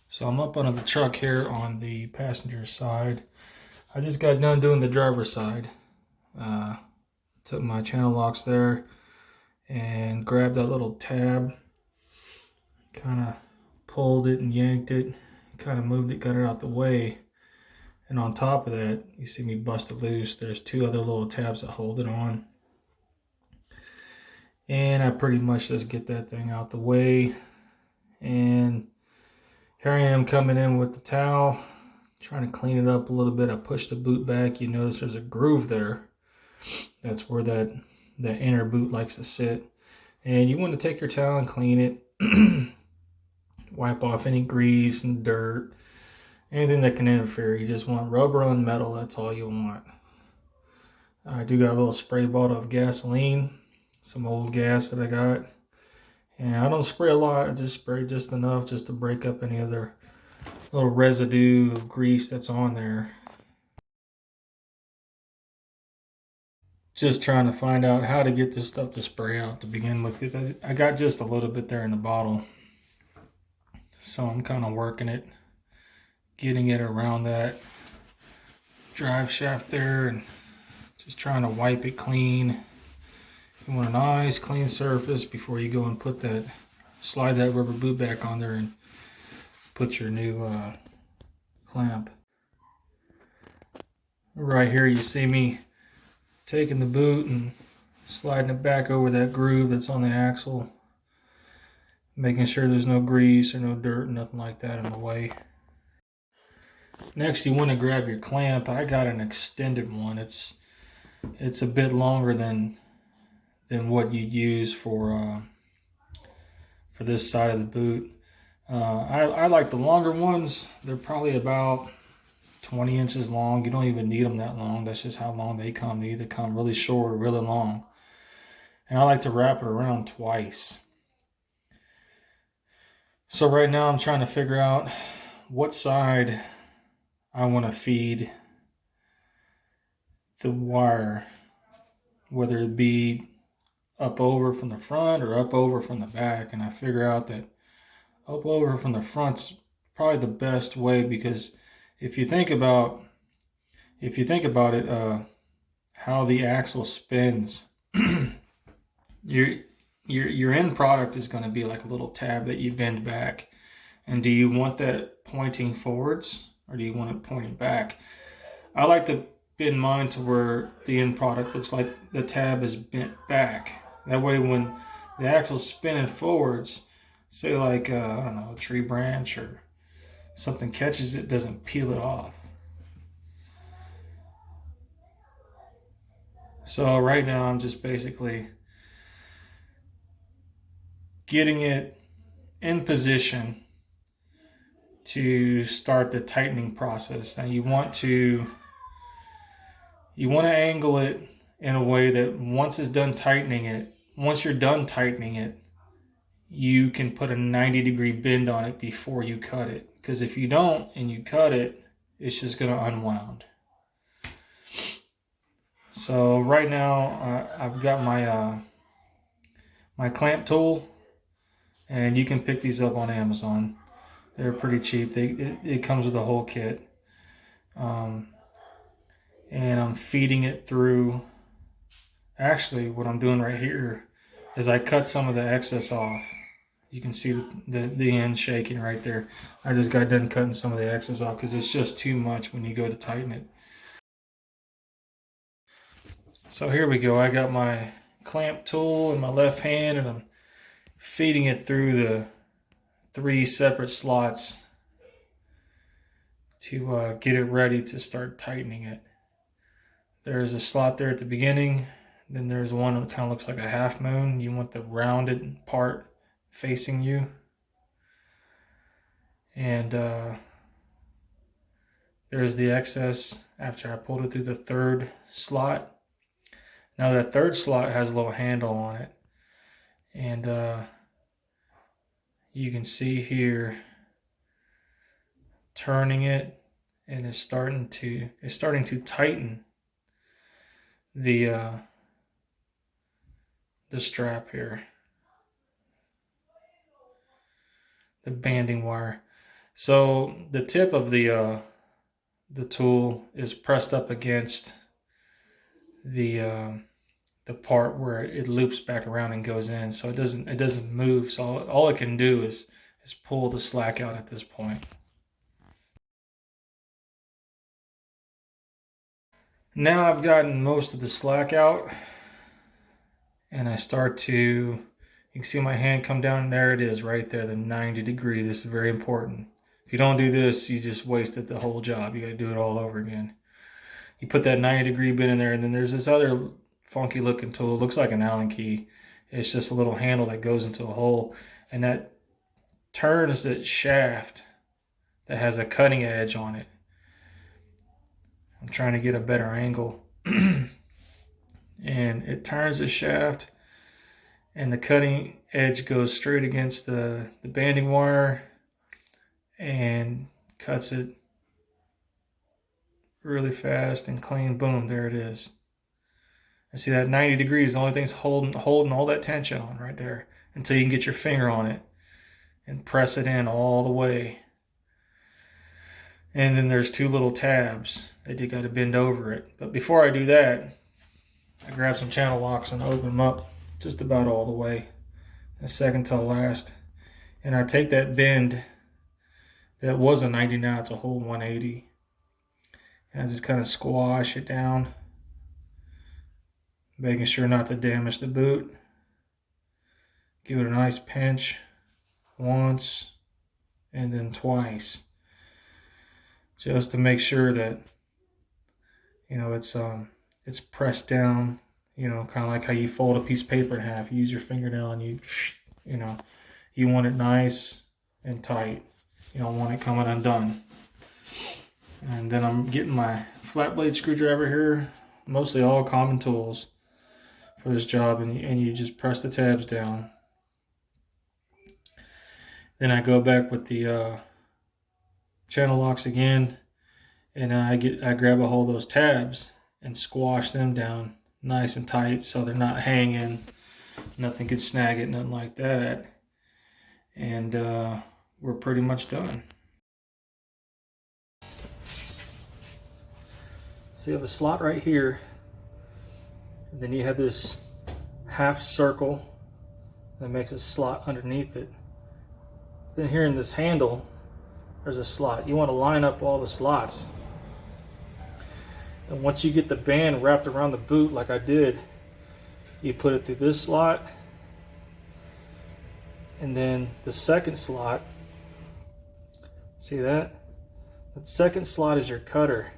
So I'm up under the truck here on the passenger side. I just got done doing the driver's side. Uh, Took my channel locks there and grabbed that little tab, kind of pulled it and yanked it, kind of moved it, got it out the way. And on top of that, you see me bust it loose. There's two other little tabs that hold it on. And I pretty much just get that thing out the way. And here I am coming in with the towel, trying to clean it up a little bit. I pushed the boot back. You notice there's a groove there. That's where that inner boot likes to sit. And you want to take your towel and clean it. Wipe off any grease and dirt, anything that can interfere. You just want rubber on metal. That's all you want. I do got a little spray bottle of gasoline, some old gas that I got. And I don't spray a lot. I just spray just enough just to break up any other little residue of grease that's on there. Just trying to find out how to get this stuff to spray out to begin with. I got just a little bit there in the bottle. So I'm kind of working it, getting it around that drive shaft there and just trying to wipe it clean. You want a nice clean surface before you go and slide that rubber boot back on there and put your new clamp. Right here you see me taking the boot and sliding it back over that groove that's on the axle, making sure there's no grease or no dirt, nothing like that in the way. Next, you want to grab your clamp. I got an extended one. It's a bit longer than what you'd use for this side of the boot. I like the longer ones. They're probably about 20 inches long. You don't even need them that long. That's just how long they come. They either come really short or really long. And I like to wrap it around twice. So right now I'm trying to figure out what side I want to feed the wire, whether it be up over from the front or up over from the back. And I figure out that up over from the front's probably the best way, because if you think about it, how the axle spins, your end product is going to be like a little tab that you bend back. And do you want that pointing forwards or do you want it pointing back? I like to bend mine to where the end product looks like the tab is bent back. That way when the axle's spinning forwards, say like I don't know, a tree branch or something catches it, doesn't peel it off. So right now I'm just basically getting it in position to start the tightening process. Now you want to angle it in a way that once you're done tightening it, you can put a 90-degree bend on it before you cut it. Because if you don't and you cut it, it's just going to unwound. So right now I've got my clamp tool, and you can pick these up on Amazon. They're pretty cheap. It comes with a whole kit. And I'm feeding it through. Actually, what I'm doing right here is I cut some of the excess off. You can see the end shaking right there. I just got done cutting some of the excess off because it's just too much when you go to tighten it. So here we go. I got my clamp tool in my left hand and I'm feeding it through the 3 separate slots to get it ready to start tightening it. There's a slot there at the beginning. Then there's one that kind of looks like a half moon. You want the rounded part facing you. And there's the excess after I pulled it through the 3rd slot. Now that 3rd slot has a little handle on it. And you can see here, turning it, and it's starting to tighten the strap here, the banding wire. So the tip of the tool is pressed up against the part where it loops back around and goes in, so it doesn't move. So all it can do is pull the slack out at this point. Now I've gotten most of the slack out, and I start to, you can see my hand come down, and there it is right there, the 90 degree. This is very important. If you don't do this, you just wasted the whole job. You got to do it all over again. You put that 90 degree bit in there, and then there's this other funky looking tool. It looks like an Allen key. It's just a little handle that goes into a hole, and that turns that shaft that has a cutting edge on it. I'm trying to get a better angle. And it turns the shaft, and the cutting edge goes straight against the banding wire and cuts it really fast and clean. Boom, there it is. And see that 90 degrees, the only thing's holding all that tension on right there until you can get your finger on it and press it in all the way. And then there's two little tabs that you got to bend over it. But before I do that, I grab some channel locks and open them up just about all the way, a second to last. And I take that bend that was a 90, now it's a whole 180. And I just kind of squash it down, making sure not to damage the boot. Give it a nice pinch once and then twice, just to make sure that, you know, it's pressed down, you know, kind of like how you fold a piece of paper in half. You use your fingernail and you know, you want it nice and tight. You don't want it coming undone. And then I'm getting my flat blade screwdriver here, mostly all common tools for this job, and you just press the tabs down. Then I go back with the channel locks again, and I grab a hold of those tabs and squash them down nice and tight so they're not hanging, nothing could snag it, nothing like that. And we're pretty much done. So you have a slot right here, and then you have this half circle that makes a slot underneath it. Then here in this handle, there's a slot. You want to line up all the slots. And once you get the band wrapped around the boot like I did, you put it through this slot, and then the second slot, see that? The second slot is your cutter.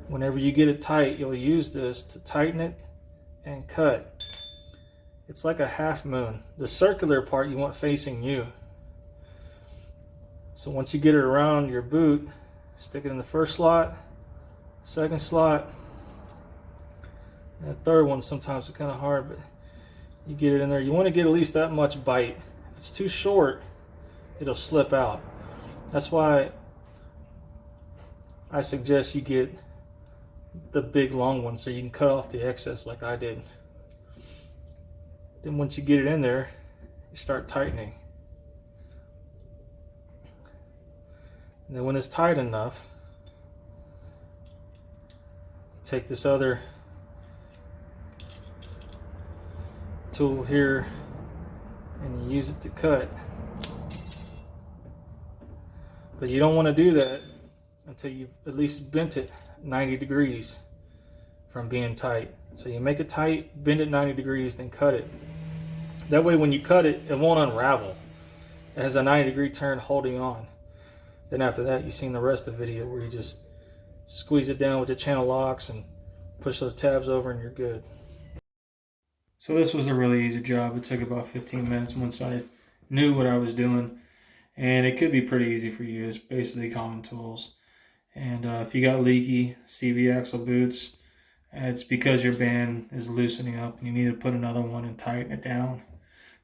Whenever you get it tight, you'll use this to tighten it and cut. It's like a half moon. The circular part you want facing you. So once you get it around your boot, stick it in the first slot, second slot. That third one sometimes is kind of hard, but you get it in there. You want to get at least that much bite. If it's too short, it'll slip out. That's why I suggest you get the big long one so you can cut off the excess like I did. Then once you get it in there, you start tightening. And then when it's tight enough, take this other tool here and you use it to cut. But you don't want to do that until you've at least bent it 90 degrees from being tight. So you make it tight, bend it 90 degrees, then cut it. That way when you cut it, it won't unravel. It has a 90 degree turn holding on. Then after that, you've seen the rest of the video where you just squeeze it down with the channel locks and push those tabs over and you're good. So this was a really easy job. It took about 15 minutes once I knew what I was doing. And it could be pretty easy for you. It's basically common tools. And if you got leaky CV axle boots, it's because your band is loosening up and you need to put another one and tighten it down.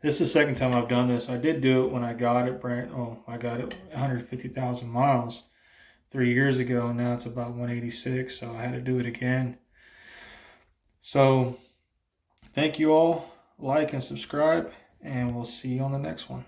This is the second time I've done this. I did do it when I got it, I got it 150,000 miles 3 years ago. And now it's about 186, so I had to do it again. So thank you all. Like and subscribe, and we'll see you on the next one.